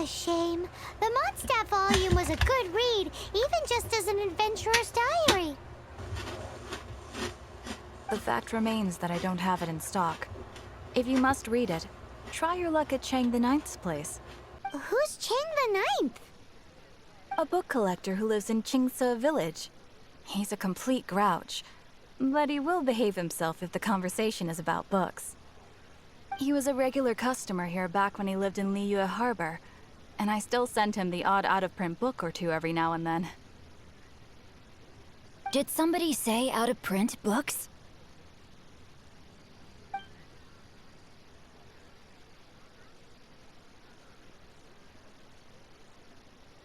shame. The Mondstadt volume was a good read, even just as an adventurer's diary. The fact remains that I don't have it in stock. If you must read it, try your luck at Chang the Ninth's place. Who's Chang the Ninth? A book collector who lives in Chingsa village. He's a complete grouch, but he will behave himself if the conversation is about books. He was a regular customer here back when he lived in Liyue Harbor, and I still send him the odd out-of-print book or two every now and then. Did somebody say out-of-print books?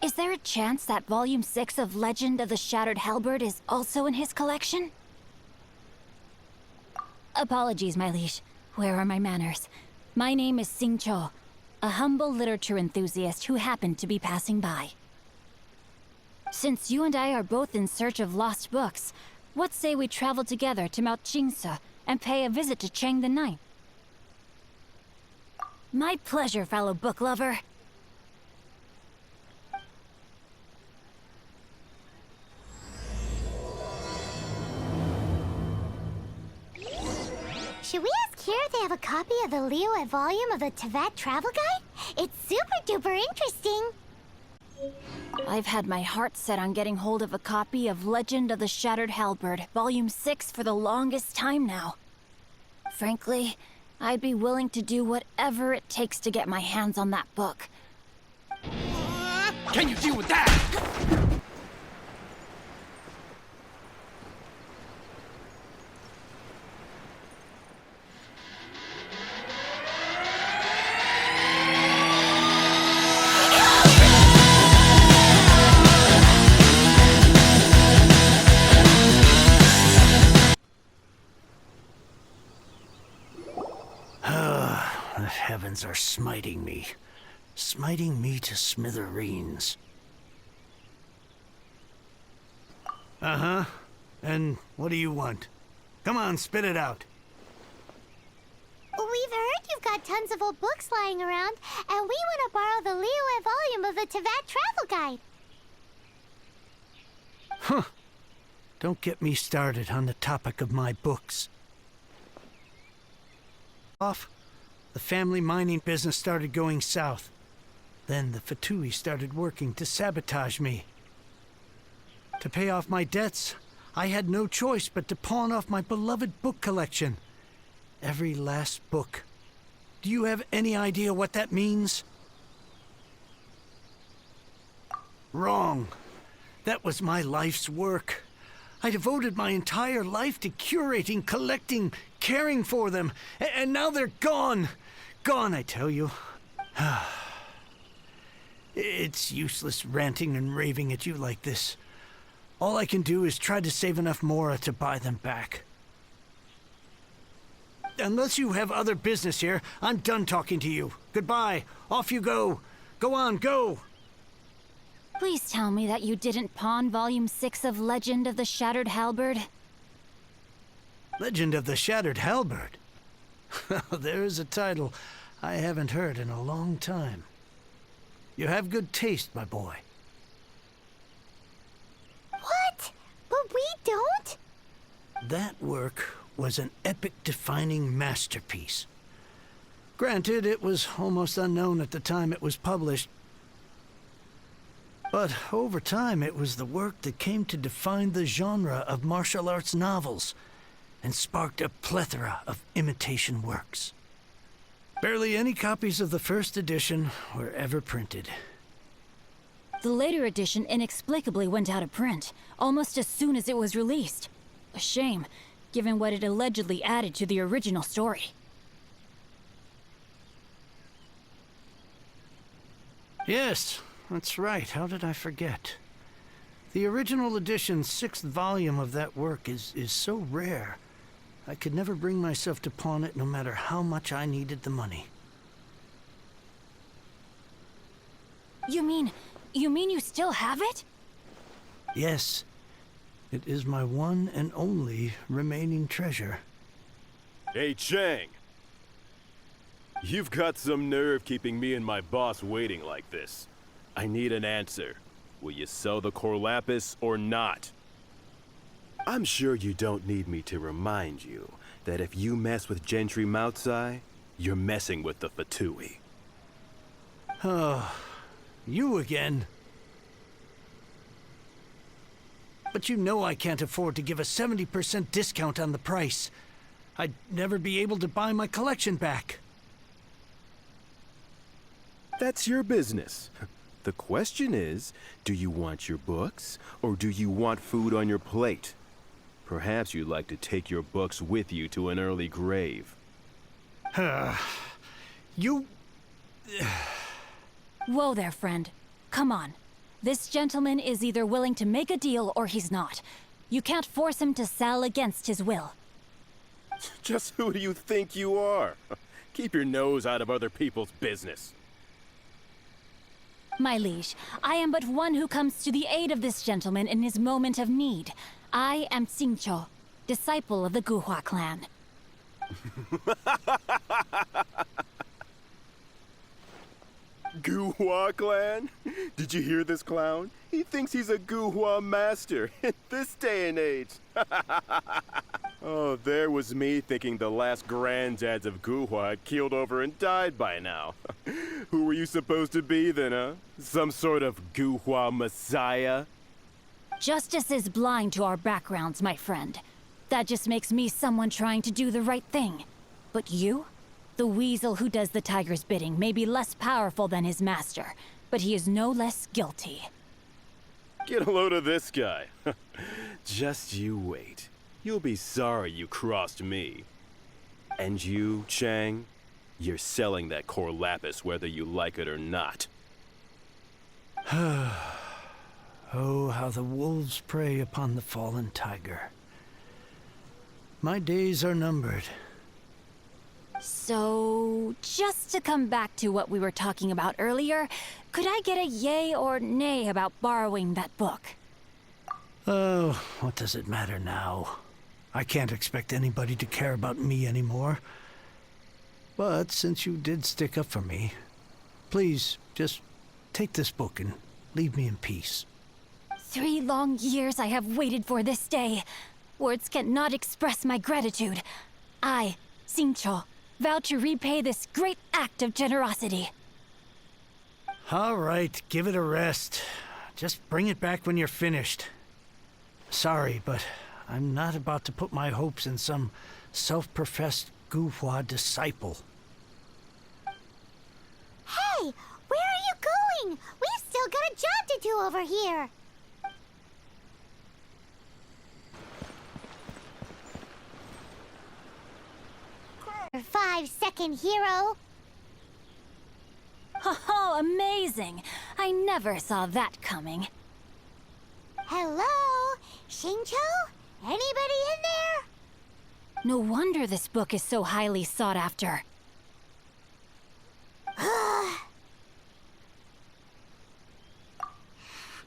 Is there a chance that Volume 6 of Legend of the Shattered Halberd is also in his collection? Apologies, my liege. Where are my manners? My name is Sing Cho, a humble literature enthusiast who happened to be passing by. Since you and I are both in search of lost books, what say we travel together to Mount Chingsa and pay a visit to Chang the Ninth? My pleasure, fellow book lover. Should we ask here if they have a copy of the Liyue volume of the Tevat Travel Guide? It's super duper interesting. I've had my heart set on getting hold of a copy of Legend of the Shattered Halberd, Volume 6 for the longest time now. Frankly, I'd be willing to do whatever it takes to get my hands on that book. Can you deal with that? The heavens are smiting me to smithereens. Uh-huh. And what do you want? Come on, spit it out. We've heard you've got tons of old books lying around, and we want to borrow the Liyue volume of the Tevat Travel Guide. Huh. Don't get me started on the topic of my books. The family mining business started going south. Then the Fatui started working to sabotage me. To pay off my debts, I had no choice but to pawn off my beloved book collection. Every last book. Do you have any idea what that means? Wrong. That was my life's work. I devoted my entire life to curating, collecting, caring for them, and now they're gone. Gone, I tell you. It's useless ranting and raving at you like this. All I can do is try to save enough Mora to buy them back. Unless you have other business here, I'm done talking to you. Goodbye. Off you go. Go on, go. Please tell me that you didn't pawn Volume 6 of Legend of the Shattered Halberd. Legend of the Shattered Halberd? There is a title I haven't heard in a long time. You have good taste, my boy. What? But we don't? That work was an epic-defining masterpiece. Granted, it was almost unknown at the time it was published. But over time, it was the work that came to define the genre of martial arts novels and sparked a plethora of imitation works. Barely any copies of the first edition were ever printed. The later edition inexplicably went out of print, almost as soon as it was released. A shame, given what it allegedly added to the original story. Yes, that's right. How did I forget? The original edition's 6th volume of that work is so rare. I could never bring myself to pawn it no matter how much I needed the money. You mean you still have it? Yes. It is my one and only remaining treasure. Hey, Chang. You've got some nerve keeping me and my boss waiting like this. I need an answer. Will you sell the Corlapis or not? I'm sure you don't need me to remind you that if you mess with Gentry Moutsai, you're messing with the Fatui. Oh, you again. But you know I can't afford to give a 70% discount on the price. I'd never be able to buy my collection back. That's your business. The question is, do you want your books, or do you want food on your plate? Perhaps you'd like to take your books with you to an early grave. You... Whoa there, friend. Come on. This gentleman is either willing to make a deal or he's not. You can't force him to sell against his will. Just who do you think you are? Keep your nose out of other people's business. My liege, I am but one who comes to the aid of this gentleman in his moment of need. I am Xingqiu, disciple of the Guhua clan. Guhua clan? Did you hear this clown? He thinks he's a Guhua master in this day and age. Oh, there was me thinking the last granddads of Guhua had keeled over and died by now. Who were you supposed to be then, huh? Some sort of Guhua messiah? Justice is blind to our backgrounds, my friend. That just makes me someone trying to do the right thing. But you? The weasel who does the tiger's bidding may be less powerful than his master, but he is no less guilty. Get a load of this guy. Just you wait. You'll be sorry you crossed me. And you, Chang, you're selling that Corlapis whether you like it or not. Oh, how the wolves prey upon the fallen tiger. My days are numbered. So, just to come back to what we were talking about earlier, could I get a yay or nay about borrowing that book? Oh, what does it matter now? I can't expect anybody to care about me anymore. But since you did stick up for me, please just take this book and leave me in peace. 3 long years I have waited for this day. Words cannot express my gratitude. I, Xingqiu, vow to repay this great act of generosity. All right, give it a rest. Just bring it back when you're finished. Sorry, but I'm not about to put my hopes in some self-professed Guhua disciple. Hey, where are you going? We've still got a job to do over here. Your 5-second hero. Oh, amazing! I never saw that coming. Hello? Xingqiu? Anybody in there? No wonder this book is so highly sought after.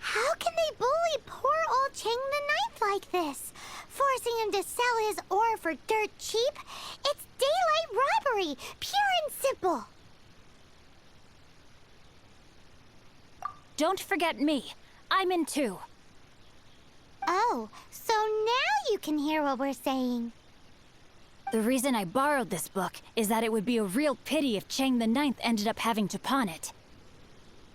How can they bully poor old Chang the Ninth like this? Forcing him to sell his ore for dirt cheap? It's daylight robbery, pure and simple. Don't forget me. I'm in too. Oh, so now you can hear what we're saying. The reason I borrowed this book is that it would be a real pity if Chang the Ninth ended up having to pawn it.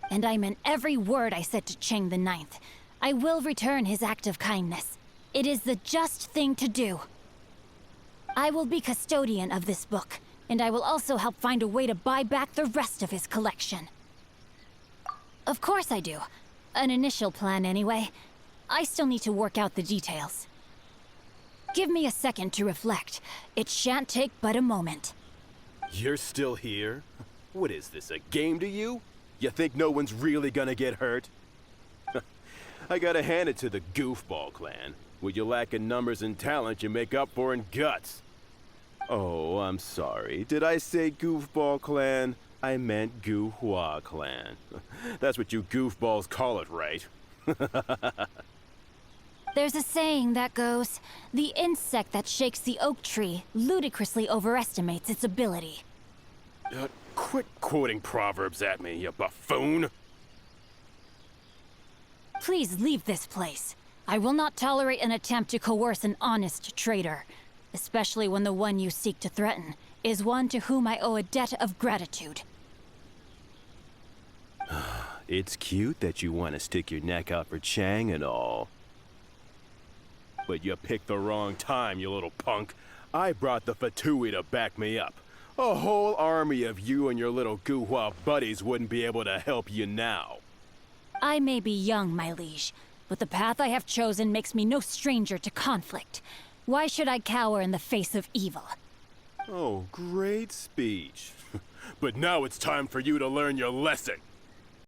And I meant every word I said to Chang the Ninth. I will return his act of kindness. It is the just thing to do. I will be custodian of this book, and I will also help find a way to buy back the rest of his collection. Of course I do. An initial plan, anyway. I still need to work out the details. Give me a second to reflect. It shan't take but a moment. You're still here? What is this, a game to you? You think no one's really gonna get hurt? I gotta hand it to the Goofball clan. What you lack in numbers and talent, you make up for in guts. Oh, I'm sorry. Did I say Goofball clan? I meant Guhua clan. That's what you goofballs call it, right? There's a saying that goes, the insect that shakes the oak tree ludicrously overestimates its ability. Quit quoting proverbs at me, you buffoon! Please leave this place. I will not tolerate an attempt to coerce an honest trader, especially when the one you seek to threaten is one to whom I owe a debt of gratitude. It's cute that you want to stick your neck out for Chang and all. But you picked the wrong time, you little punk. I brought the Fatui to back me up. A whole army of you and your little Guhua buddies wouldn't be able to help you now. I may be young, my liege, but the path I have chosen makes me no stranger to conflict. Why should I cower in the face of evil? Oh, great speech. But now it's time for you to learn your lesson.